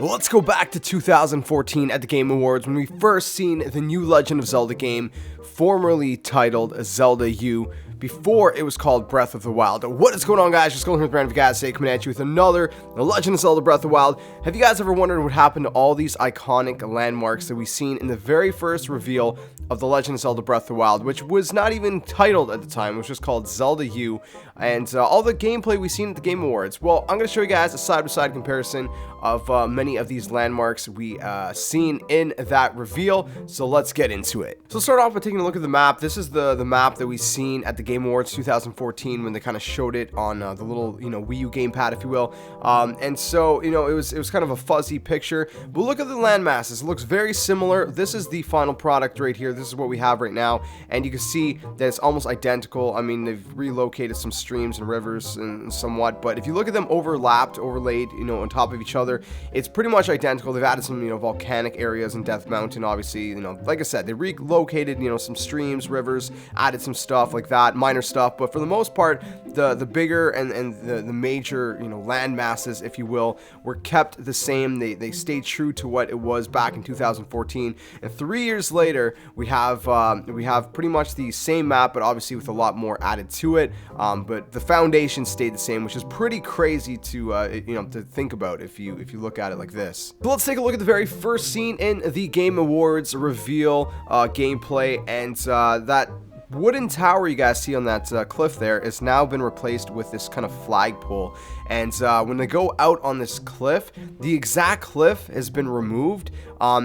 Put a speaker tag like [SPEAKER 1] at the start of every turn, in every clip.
[SPEAKER 1] Let's go back to 2014 at the Game Awards when we first seen the new Legend of Zelda game, formerly titled Zelda U, before it was called Breath of the Wild. What is going on, guys? Just going here with Brandon guys today, coming at you with another Legend of Zelda Breath of the Wild. Have you guys ever wondered what happened to all these iconic landmarks that we seen in the very first reveal of the Legend of Zelda Breath of the Wild, which was not even titled at the time? It was just called Zelda U, and all the gameplay we seen at the Game Awards. Well, I'm going to show you guys a side-by-side comparison of many of these landmarks we seen in that reveal, so let's get into it. So let's start off by taking a look at the map. This is the map that we seen at the Game Awards 2014 when they kind of showed it on the little, Wii U gamepad, if you will. And so, it was kind of a fuzzy picture, but look at the land masses. It looks very similar. This is the final product right here. This is what we have right now, and you can see that it's almost identical. I mean, they've relocated some streams and rivers and somewhat, but if you look at them overlaid, on top of each other, it's pretty much identical. They've added some, volcanic areas in Death Mountain, obviously. Like I said, they relocated, some streams, rivers, added some stuff like that, minor stuff, but for the most part, the bigger and the major, land masses, if you will, were kept the same. They stayed true to what it was back in 2014, and 3 years later, we have pretty much the same map, but obviously with a lot more added to it. But the foundation stayed the same, which is pretty crazy to to think about if you look at it like this. So let's take a look at the very first scene in the Game Awards reveal gameplay, and that wooden tower you guys see on that cliff there has now been replaced with this kind of flagpole. And when they go out on this cliff, the exact cliff has been removed.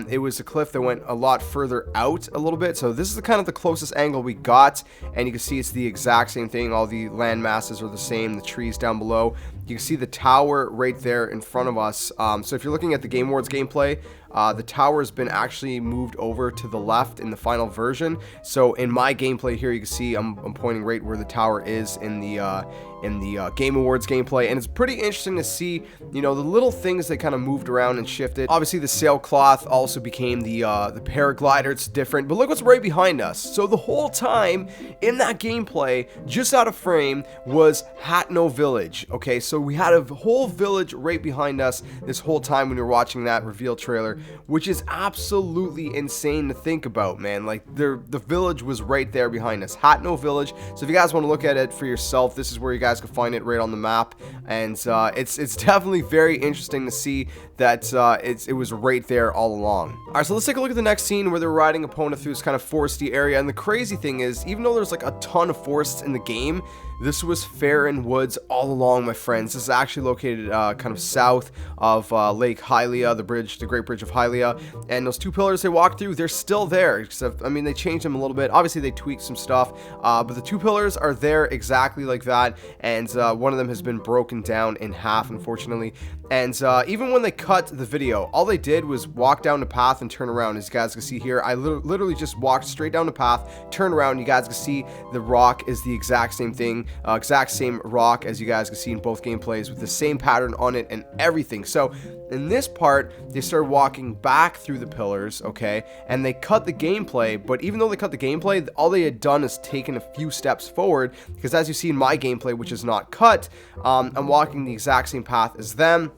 [SPEAKER 1] It was a cliff that went a lot further out a little bit, so this is kind of the closest angle we got, and you can see it's the exact same thing. All the land masses are the same, the trees down below. You can see the tower right there in front of us. So if you're looking at the Game Awards gameplay, the tower has been actually moved over to the left in the final version. So in my gameplay here, you can see I'm pointing right where the tower is in the Game Awards gameplay, and it's pretty interesting to see, the little things that kind of moved around and shifted. Obviously, the sailcloth also became the paraglider. It's different, but look what's right behind us. So the whole time in that gameplay, just out of frame, was Hatno Village. Okay, so we had a whole village right behind us this whole time when we were watching that reveal trailer, which is absolutely insane to think about, man. Like, the village was right there behind us, Hatno Village. So if you guys want to look at it for yourself, this is where you guys can find it right on the map, and it's definitely very interesting to see that it was right there all along. All right, so let's take a look at the next scene where they're riding Epona through this kind of foresty area, and the crazy thing is, even though there's like a ton of forests in the game, this was Faron Woods all along, my friends. This is actually located kind of south of Lake Hylia, the Great Bridge of Hylia, and those two pillars they walked through, they're still there, except, I mean, they changed them a little bit. Obviously, they tweaked some stuff, but the two pillars are there exactly like that, and one of them has been broken down in half, unfortunately. And even when they cut the video, all they did was walk down the path and turn around. As you guys can see here, I literally just walked straight down the path, turned around. You guys can see the rock is the exact same thing, exact same rock as you guys can see in both gameplays, with the same pattern on it and everything. So in this part, they started walking back through the pillars, okay, and they cut the gameplay. But even though they cut the gameplay, all they had done is taken a few steps forward, because as you see in my gameplay, which is not cut, I'm walking the exact same path as them,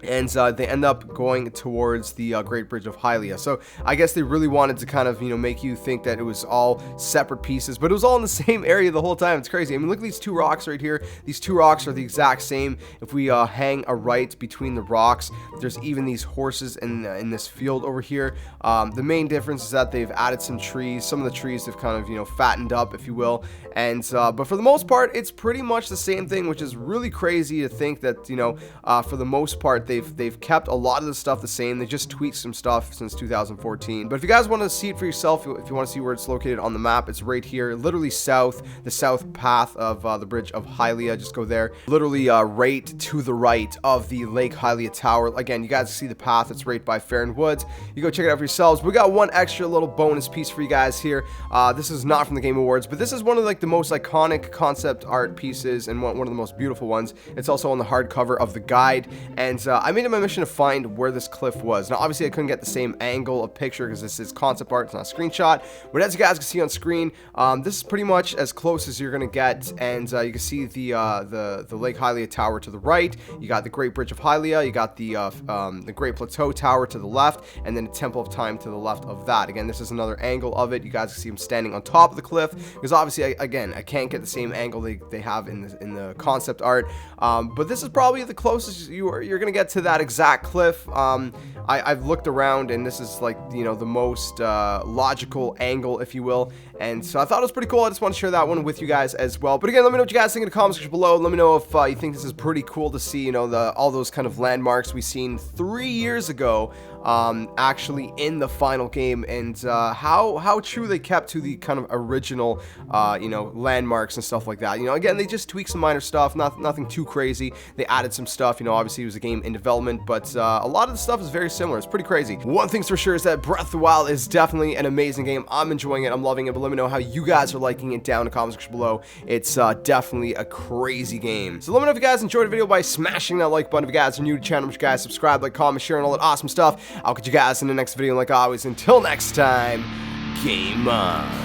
[SPEAKER 1] and they end up going towards the Great Bridge of Hylia. So I guess they really wanted to kind of, make you think that it was all separate pieces, but it was all in the same area the whole time. It's crazy. I mean, look at these two rocks right here. These two rocks are the exact same. If we hang a right between the rocks, there's even these horses in this field over here. The main difference is that they've added some trees. Some of the trees have kind of, fattened up, if you will. And but for the most part, it's pretty much the same thing, which is really crazy to think that, for the most part, they've kept a lot of the stuff the same. They just tweaked some stuff since 2014. But if you guys want to see it for yourself, if you want to see where it's located on the map, it's right here, literally the south path of the Bridge of Hylia. Just go there, literally right to the right of the Lake Hylia Tower. Again, you guys see the path. It's right by Faron Woods. You go check it out for yourselves. We got one extra little bonus piece for you guys here. This is not from the Game Awards, but this is one of like the most iconic concept art pieces images and one of the most beautiful ones. It's also on the hardcover of the guide, and I made it my mission to find where this cliff was. Now, obviously, I couldn't get the same angle of picture because this is concept art, it's not a screenshot, but as you guys can see on screen, this is pretty much as close as you're gonna get, and you can see the Lake Hylia Tower to the right, you got the Great Bridge of Hylia, you got the Great Plateau Tower to the left, and then the Temple of Time to the left of that. Again, this is another angle of it. You guys can see him standing on top of the cliff, because obviously, again, I can't get the same angle they have in the concept art, but this is probably the closest you're gonna get to that exact cliff. I've looked around, and this is like, you know, the most logical angle, if you will, and so I thought it was pretty cool. I just want to share that one with you guys as well. But again, let me know what you guys think in the comments section below. Let me know if you think this is pretty cool to see, you know, all those kind of landmarks we seen 3 years ago actually in the final game, and how true they kept to the kind of original you know, landmarks and stuff like that. You know, again, they just tweaked some minor stuff, nothing too crazy. They added some stuff, you know, obviously it was a game in development, but a lot of the stuff is very similar. It's pretty crazy. One thing's for sure is that Breath of the Wild is definitely an amazing game. I'm enjoying it, I'm loving it, but let me know how you guys are liking it down in the comments section below. It's definitely a crazy game. So let me know if you guys enjoyed the video by smashing that like button. If you guys are new to the channel, make sure you guys subscribe, like, comment, share, and all that awesome stuff. I'll catch you guys in the next video, and like always, until next time, game on.